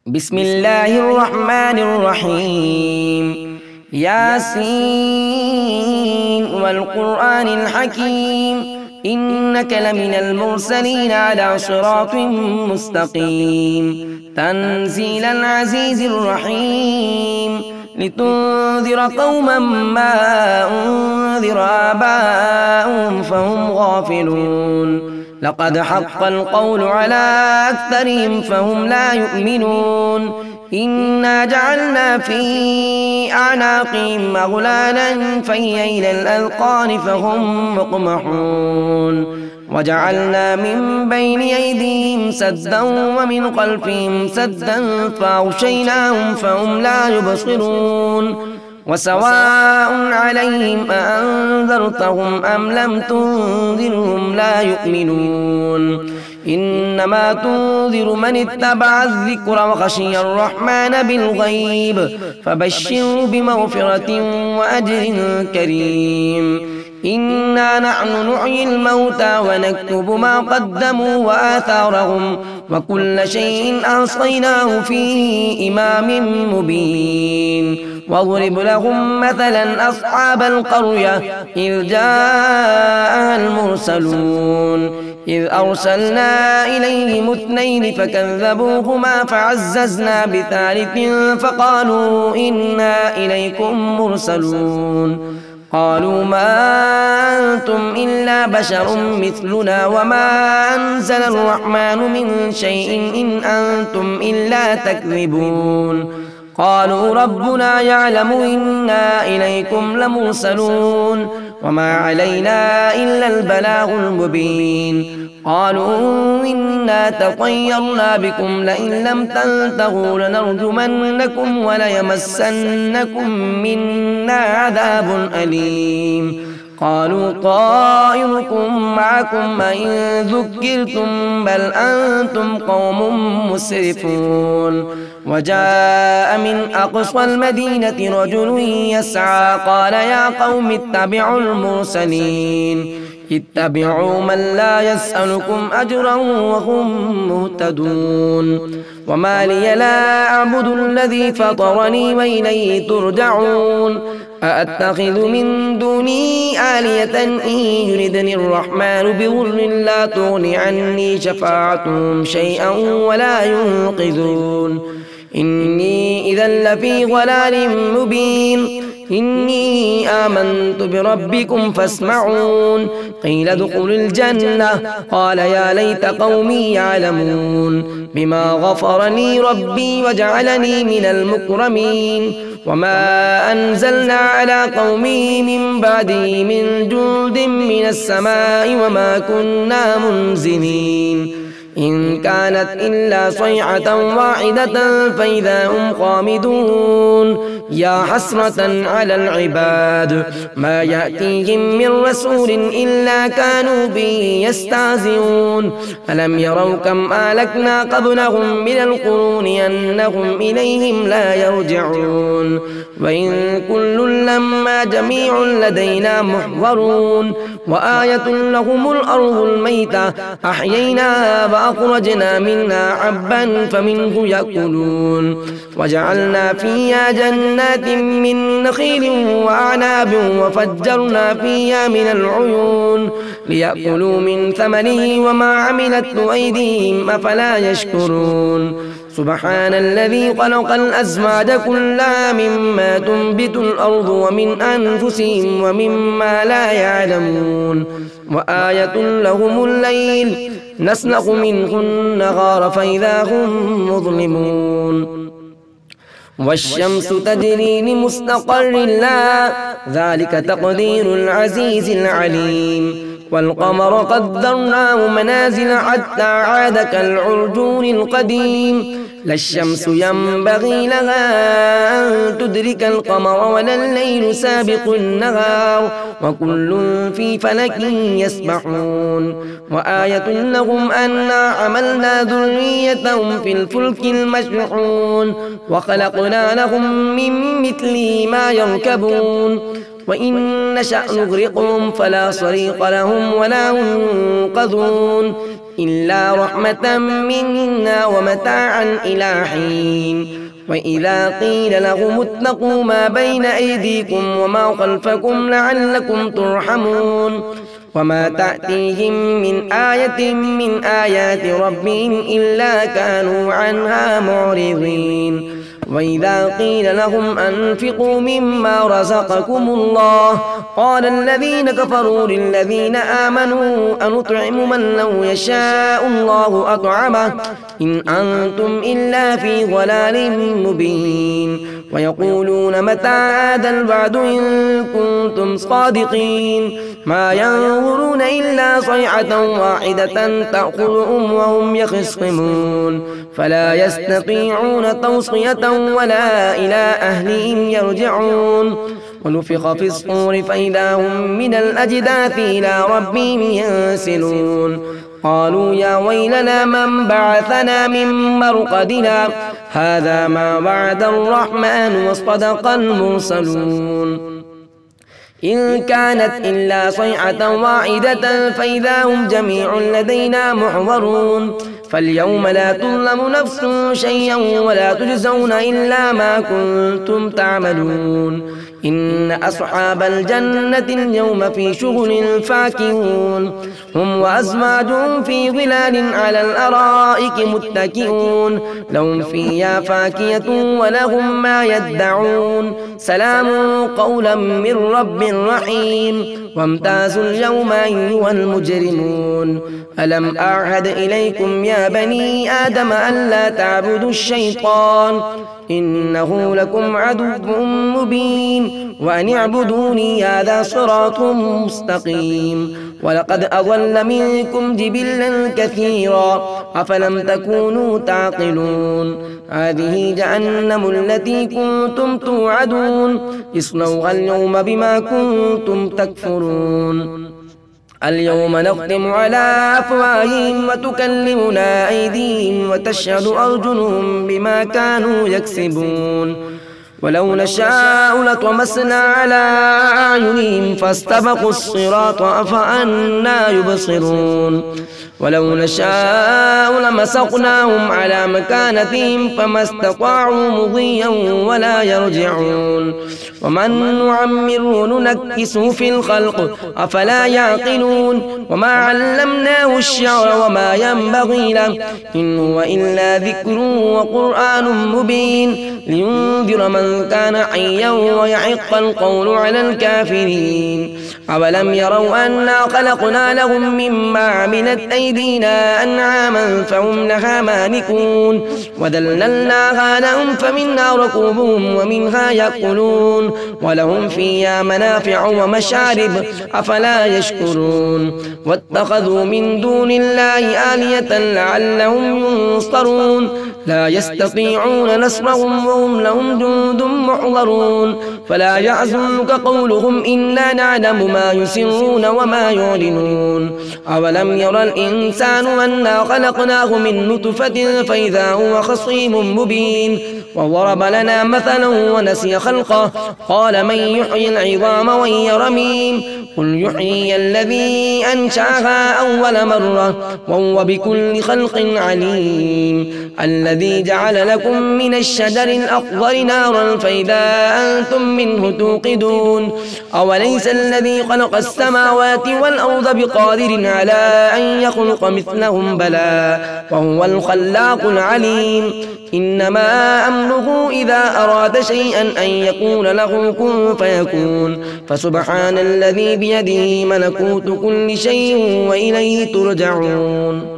بسم الله الرحمن الرحيم. ياسين والقرآن الحكيم إنك لمن المرسلين على صراط مستقيم تنزيل العزيز الرحيم لتنذر قوما ما أنذر آباؤهم فهم غافلون لقد حق القول على أكثرهم فهم لا يؤمنون إنا جعلنا في أعناقهم أغلالا فهي إلى الأذقان فهم مقمحون وجعلنا من بين أيديهم سدا ومن خلفهم سدا فأغشيناهم فهم لا يبصرون وسواء عليهم أأنذرتهم أم لم تنذرهم لا يؤمنون إنما تنذر من اتبع الذكر وخشي الرحمن بالغيب فبشره بمغفرة وأجر كريم إنا نحن نحيي الموتى ونكتب ما قدموا وآثارهم وكل شيء أحصيناه في إمام مبين واضرب لهم مثلا أصحاب القرية إذ جاءها المرسلون إذ أرسلنا إليهم اثنين فكذبوهما فعززنا بثالث فقالوا إنا إليكم مرسلون قالوا ما أنتم إلا بشر مثلنا وما أنزل الرحمن من شيء إن أنتم إلا تكذبون قالوا ربنا يعلم إنا إليكم لمرسلون وما علينا إلا البلاغ المبين قالوا إنا تطيرنا بكم لئن لم تنتهوا لنرجمنكم وليمسنكم منا عذاب أليم قالوا طائركم معكم إن ذكرتم بل أنتم قوم مسرفون وجاء من أقصى المدينة رجل يسعى قال يا قوم اتبعوا المرسلين اتبعوا من لا يسألكم أجرا وهم مهتدون وما لي لا أعبد الذي فطرني وإليه ترجعون أأتخذ من دوني آلية إن يردني الرحمن بضر لا تغن عني شفاعتهم شيئا ولا ينقذون إني إذا لفي ضلال مبين إني آمنت بربكم فاسمعون قيل ادخلوا الجنة قال يا ليت قومي يعلمون بما غفر لي ربي وجعلني من المكرمين وما أنزلنا على قومه من بعده من جند من السماء وما كنا منزلين إن كانت إلا صيحة واحدة فإذا هم خامدون يا حسرة على العباد ما يأتيهم من رسول إلا كانوا به يستهزئون ألم يروا كم أهلكنا قبلهم من القرون أنهم إليهم لا يرجعون وإن كل لما جميع لدينا محضرون وآية لهم الأرض الميتة أحييناها وأخرجنا منها حبا فمنه يأكلون وجعلنا فيها جنات من نخيل وأعناب وفجرنا فيها من العيون ليأكلوا من ثمره وما عملته أيديهم أفلا يشكرون سبحان الذي خلق الأزواج كلها مما تنبت الأرض ومن أنفسهم ومما لا يعلمون وآية لهم الليل نسلخ منه النهار فإذا هم مظلمون والشمس تجري لمستقر لها ذلك تقدير العزيز العليم والقمر قدرناه منازل حتى عاد كالعرجون القديم لا الشمس ينبغي لها أن تدرك القمر ولا الليل سابق النهار وكل في فلك يسبحون وآية لهم أنا حملنا ذريتهم في الفلك المشحون وخلقنا لهم من مثله ما يركبون وإن نشأ نغرقهم فلا صريخ لهم ولا هم ينقذون إلا رحمة منا ومتاعا إلى حين وإذا قيل لهم اتقوا ما بين أيديكم وما خلفكم لعلكم ترحمون وما تأتيهم من آية من آيات ربهم إلا كانوا عنها معرضين وإذا قيل لهم أنفقوا مما رزقكم الله قال الذين كفروا للذين آمنوا أنطعم من لو يشاء الله أطعمه إن أنتم إلا في ضلال مبين ويقولون متى هذا الوعد إن كنتم صادقين ما ينظرون إلا صيحة واحدة تأخذهم وهم يخصمون فلا يستطيعون توصية ولا إلى أهلهم يرجعون ونفخ في الصور فإذا هم من الأجداث إلى ربهم ينسلون قالوا يا ويلنا من بعثنا من مرقدنا هذا ما وعد الرحمن وصدق المرسلون إن كانت إلا صيحة واحدة فإذا هم جميع لدينا محضرون فاليوم لا تظلم نفس شيئا ولا تجزون إلا ما كنتم تعملون إن أصحاب الجنة اليوم في شغل فاكهون هم وأزواجهم في ظلال على الأرائك متكئون لهم فيها فاكهة ولهم ما يدعون سلام قولا من رب رحيم وامتازوا اليوم أيها المجرمون ألم أعهد إليكم يا بني آدم ألا تعبدوا الشيطان إنه لكم عدو مبين وأن اعبدوني هذا صراط مستقيم ولقد أضل منكم جبلا كثيرا أفلم تكونوا تعقلون هذه جهنم التي كنتم توعدون اصلوها اليوم بما كنتم تكفرون اليوم نختم على أفواههم وتكلمنا أيديهم وتشهد أرجلهم بما كانوا يكسبون ولو نشاء لطمسنا على أعينهم فاستبقوا الصراط أفأنا يبصرون ولو نشاء لمسخناهم على مكانتهم فما استطاعوا مضيا ولا يرجعون ومن نعمره ننكسه في الخلق أفلا يعقلون وما علمناه الشعر وما ينبغي له إن هو إلا ذكر وقرآن مبين لينذر من كان حيا ويحق القول على الكافرين أولم يروا أنا خلقنا لهم مما عملت أيدينا أنعاما فهم لها مالكون وذللناها لهم فمنها ركوبهم ومنها يأكلون ولهم فيها منافع ومشارب أفلا يشكرون واتخذوا من دون الله آلية لعلهم ينصرون لا يستطيعون نصرهم وهم لهم جند محضرون فلا يحزنك قولهم إنا نعلم ما يسرون وما يعلنون أولم يرى الإنسان أنا خلقناه من نطفة فإذا هو خصيم مبين وضرب لنا مثلا ونسي خلقه قال من يحيي العظام وهي رميم قل يحيي الذي أنشأها أول مرة وهو بكل خلق عليم الذي جعل لكم من الشجر الأخضر نارا فإذا أنتم منه توقدون أوليس الذي خلق السماوات والأرض بقادر على أن يخلق مثلهم بلى وهو الخلاق العليم إنما أمره إذا أراد شيئا أن يقول له كن فيكون فسبحان الذي بيده ملكوت كل شيء وإليه ترجعون.